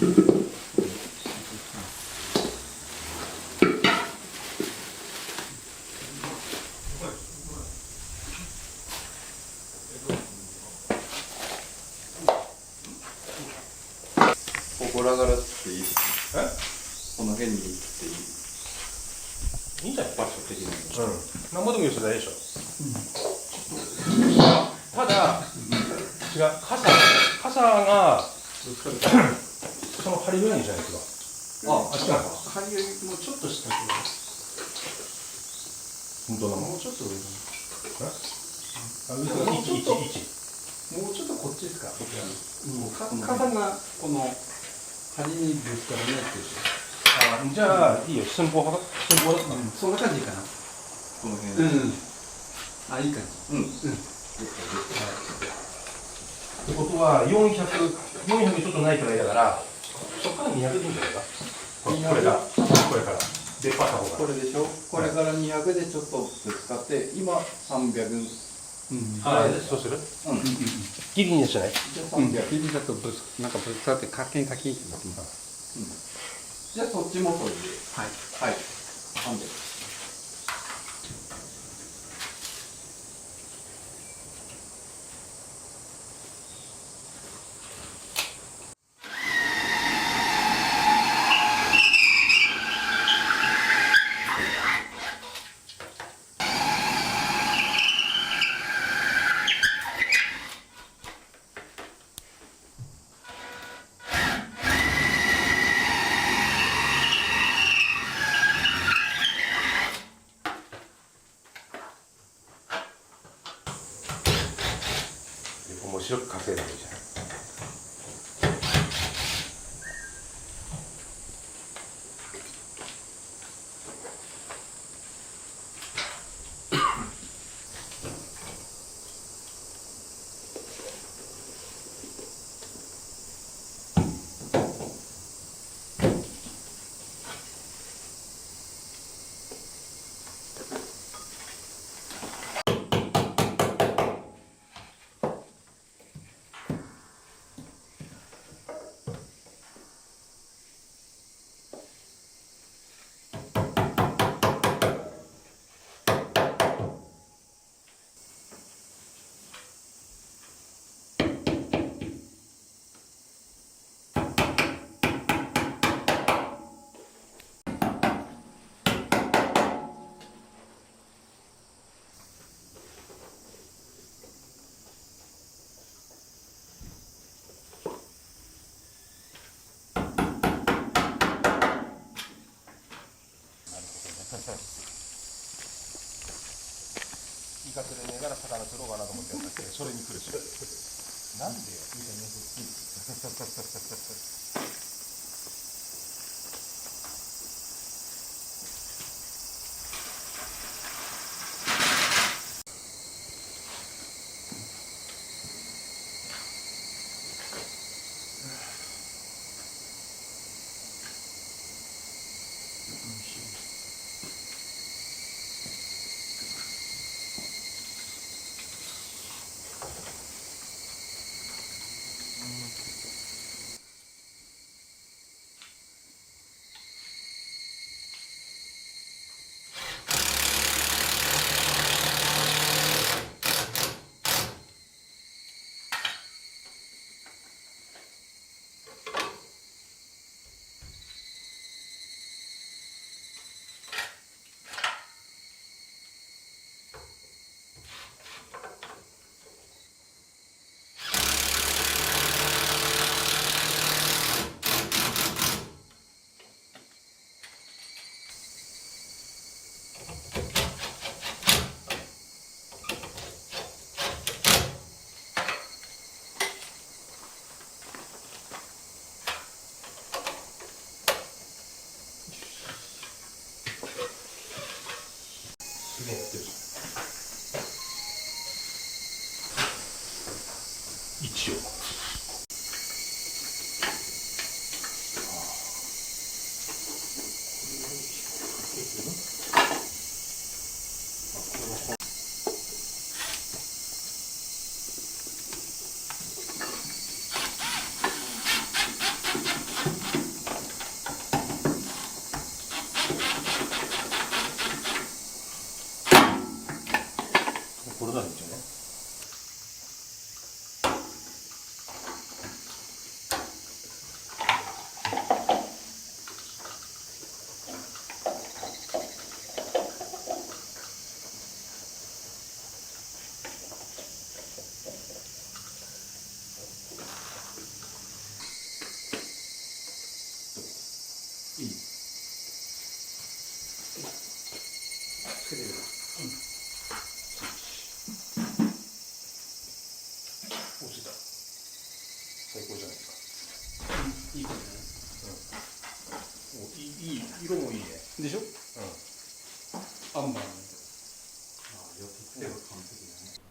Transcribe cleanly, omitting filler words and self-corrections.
ここらからっていい？この辺に行っていい？いいんじゃない場所的に。何もでもよそないでしょ。ただ、違う、傘がその針のようにじゃないですか。あ、違うか。針よりもちょっと下くらい。本当だ。もうちょっと上かあ、上から1、1、1。な。もうちょっとこっちですか。こちらの。傘がこの針にぶつからないっていう。じゃあいいよ。寸法だ。そんな感じかな。この辺。あ、いい感じ。ってことは400ちょっとないくらいだから、そこから200でいいんじゃないか。これから出っ張った方が。これでしょ。これから200でちょっとぶつかって、今300。そうする？ギリにしない？じゃあ300。ギリだとなんかぶつかってカキンカキンってなってます。じゃあそっちもそれで。はい。300。面白く稼いだわけじゃん。イカ釣れねえから魚釣ろうかなと思ってやったっけ、それに来るし。なんでよ。すげえやってるじゃん。一応。落ちた。最高じゃないですか。いい感もういい色もいいね。じでしょ。アンバーの。寄せ付けば完璧だね。